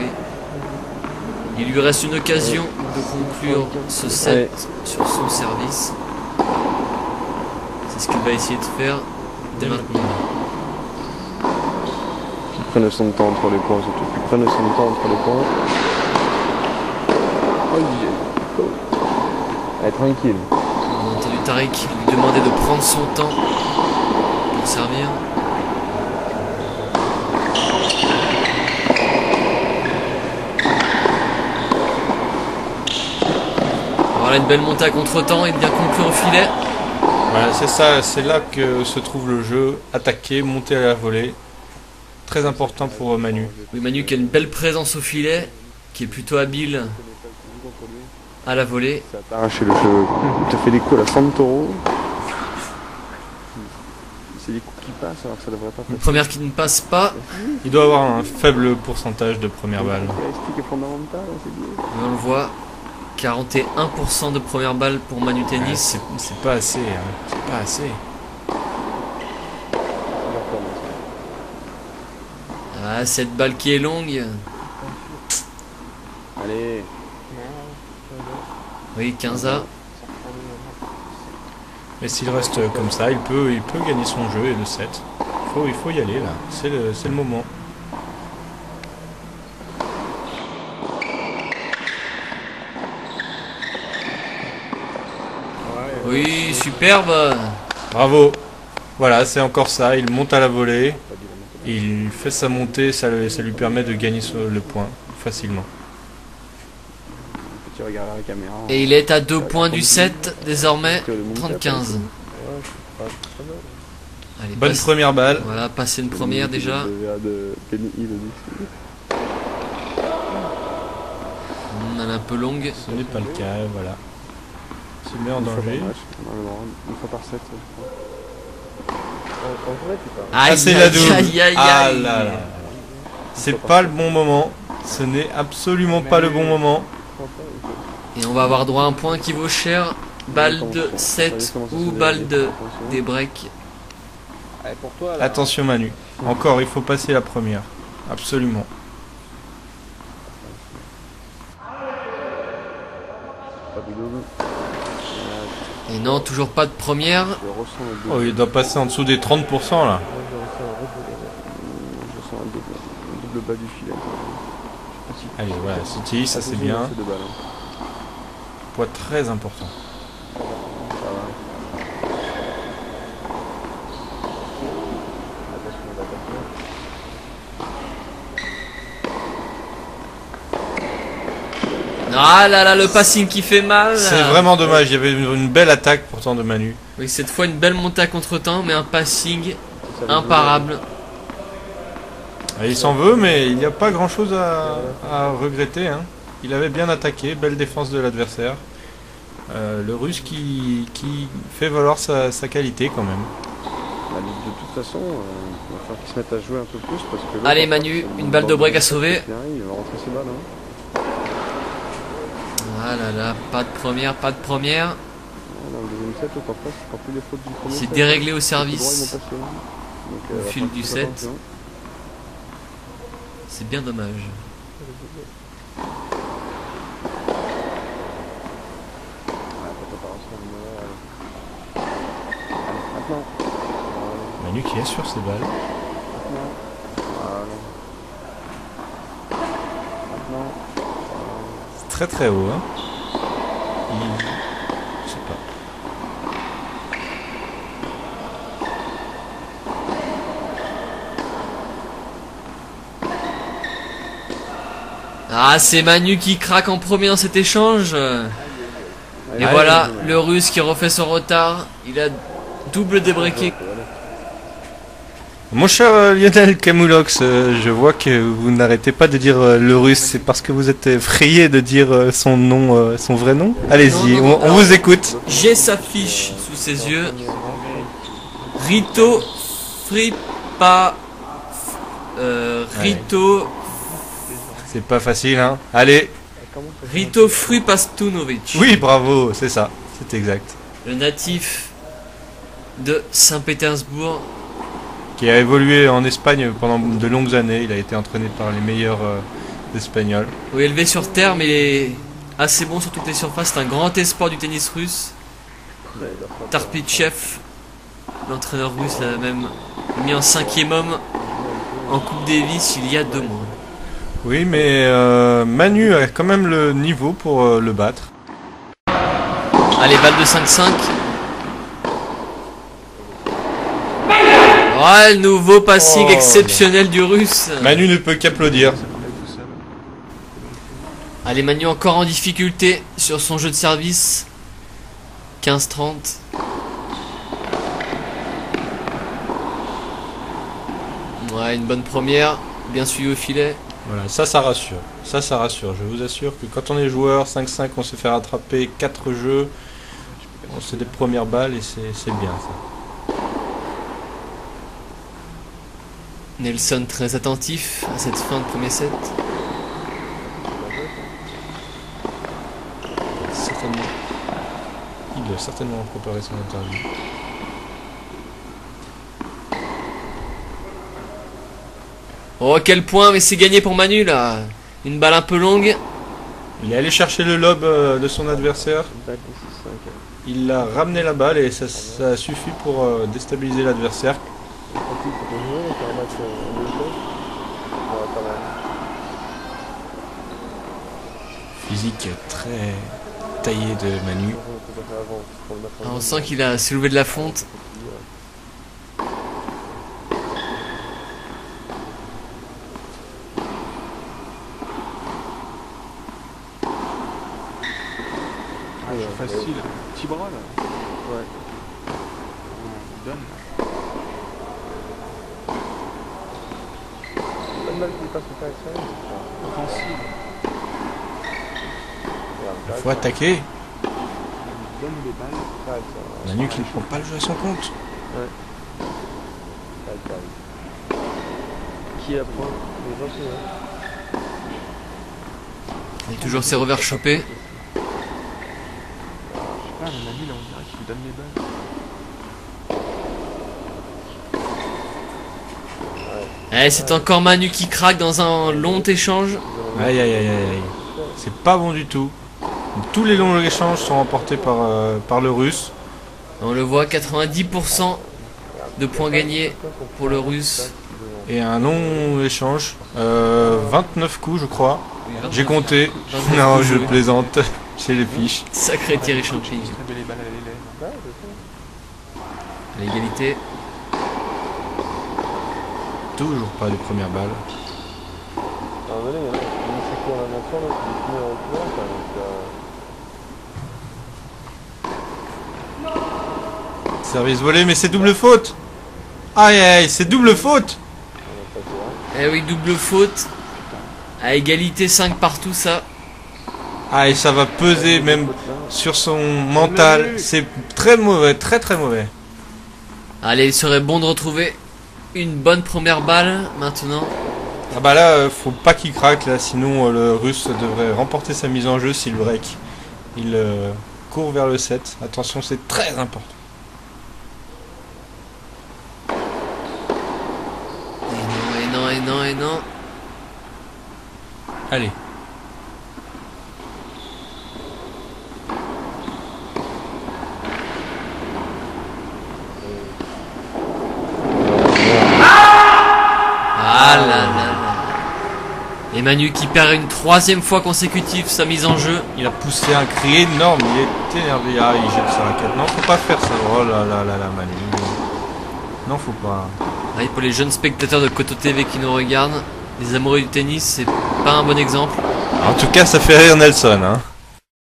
oui. Il lui reste une occasion de conclure ce set sur son service. C'est ce qu'il va essayer de faire dès maintenant. Qu'il prenne son temps entre les points, surtout. Qu'il prenne son temps entre les points. Allez, tranquille. On a entendu Tariq lui demander de prendre son temps pour servir. Voilà une belle montée à contre-temps et bien conclure au filet. Voilà, c'est ça, c'est là que se trouve le jeu. Attaquer, monter à la volée. Très important pour Manu. Oui, Manu qui a une belle présence au filet, qui est plutôt habile à la volée. Ça t'a arraché le jeu. Tu fait des coups à la Santoro. C'est des coups qui passent alors que ça devrait pas passer. Une première qui ne passe pas. Il doit avoir un faible pourcentage de première balle. Caractéristique est fondamentale, c'est bien. Mais on le voit, 41% de première balle pour Manu Tennis. C'est pas assez, hein. C'est pas assez. Ah, cette balle qui est longue. Allez. Oui, 15A. Mais s'il reste comme ça, il peut gagner son jeu et de 7. Il faut y aller là. C'est le moment. Oui, superbe. Bravo. Voilà, c'est encore ça. Il monte à la volée. Il fait sa montée, ça lui permet de gagner le point facilement. Petit regard à la caméra. Et il est à 2 points du 7 désormais, 30-15. Allez, Bonne première balle. Voilà, passer une première déjà. Elle est un peu longue. Ce n'est pas le cas, voilà. Se met en danger. Une fois par 7. Aïe, c'est la double. aïe, aïe, Ah aïe. là là. C'est pas le bon moment. Ce n'est absolument pas le bon moment. Et on va avoir droit à un point qui vaut cher. Balle de 7 ou balle de des breaks. Attention Manu. Encore, il faut passer la première. Absolument. Et non, toujours pas de première. Oh, il doit passer en dessous des 30% là. Double bas du filet. Allez, voilà, City, ça c'est bien. Poids très important. Ah là là, le passing qui fait mal. C'est vraiment dommage, il y avait une belle attaque pourtant de Manu. Oui, cette fois une belle montée à contre-temps, mais un passing imparable. Et il s'en veut, mais il n'y a pas grand chose à regretter, hein. Il avait bien attaqué, belle défense de l'adversaire. Le russe qui fait valoir sa qualité quand même. De toute façon, il va falloir qu'ils se mettent à jouer un peu plus parce que. Allez Manu, une balle de break à sauver. Il va rentrer ses balles. Ah là là, pas de première, pas de première. Dans le deuxième set, au parfois, c'est plus les fautes du premier. C'est déréglé au service au fil du set. C'est bien dommage. Manu qui est sur ses balles. C'est très très haut, hein. Je sais pas. Ah, c'est Manu qui craque en premier dans cet échange. Et voilà, le russe qui refait son retard. Il a double débreaké. Mon cher Lionel Camoulox, je vois que vous n'arrêtez pas de dire le russe. C'est parce que vous êtes effrayé de dire son nom, son vrai nom. Allez-y, on vous écoute. J'ai sa fiche sous ses yeux. Rito Fripa. Rito. C'est pas facile, hein. Allez. Rito Fripastunovic. Oui, bravo, c'est ça. C'est exact. Le natif de Saint-Pétersbourg. Qui a évolué en Espagne pendant de longues années. Il a été entraîné par les meilleurs l'Espagnol. Oui, élevé sur terre, mais il est assez bon sur toutes les surfaces. C'est un grand espoir du tennis russe. Tarpichev, l'entraîneur russe, l'a même mis en 5e homme en Coupe Davis il y a 2 mois. Oui, mais Manu a quand même le niveau pour le battre. Allez, balle de 5-5. Ouais, le nouveau passing exceptionnel du russe. Manu ne peut qu'applaudir. Allez, Manu encore en difficulté sur son jeu de service. 15-30. Ouais, une bonne première. Bien suivi au filet. Voilà, ça rassure. Ça rassure. Je vous assure que quand on est joueur, 5-5, on se fait rattraper 4 jeux. C'est des premières balles et c'est bien ça. Nelson très attentif à cette fin de premier set. Certainement. Il doit certainement préparer son interview. Oh, quel point, mais c'est gagné pour Manu là. Une balle un peu longue. Il est allé chercher le lob de son adversaire. Il a ramené la balle et ça suffit pour déstabiliser l'adversaire. Physique très taillé de Manu. Ah, on sent qu'il a soulevé de la fonte. Facile, petit bras là. Ouais. On donne là. Pas de mal qu'il passe au caractère. Offensive. Il faut attaquer. Donne les balles. Manu qui ne prend pas le jeu à son compte. Ouais. Qui apprend les gens Il y a toujours ses revers chopés. Ah, mais Manu là on dirait qu'il lui donne les balles. Eh, c'est encore Manu qui craque dans un long échange. Aïe aïe aïe aïe. C'est pas bon du tout. Tous les longs échanges sont remportés par le russe. On le voit, 90% de points gagnés pour le russe. Et un long échange. 29 coups je crois. J'ai compté. 29 Non, coups je joués. plaisante. J'ai les fiches. Sacré Thierry Champigny. Distribuer les balles à l'élève. L'égalité. Toujours pas de première balle. À un moment donné, il y en a qui court en invention, là, qui est fini en retour, donc Service volé, mais c'est double faute. Aïe aïe, c'est double faute. Eh oui, double faute. À égalité, 5 partout, ça. Aïe, ça va peser même sur son mental. C'est très mauvais, très très mauvais. Allez, il serait bon de retrouver une bonne première balle maintenant. Ah bah là, faut pas qu'il craque là, sinon le russe devrait remporter sa mise en jeu s'il break. Il court vers le 7. Attention, c'est très important. Et non, et non, et non. Allez. Ah là là là. Et Manu qui perd une 3e fois consécutive sa mise en jeu. Il a poussé un cri énorme, il est énervé. Ah, il jette sa raquette. Non, faut pas faire ça. Oh là là là là, Manu. Non, faut pas. Allez, pour les jeunes spectateurs de Koto TV qui nous regardent, les amoureux du tennis, c'est pas un bon exemple. En tout cas, ça fait rire Nelson, hein.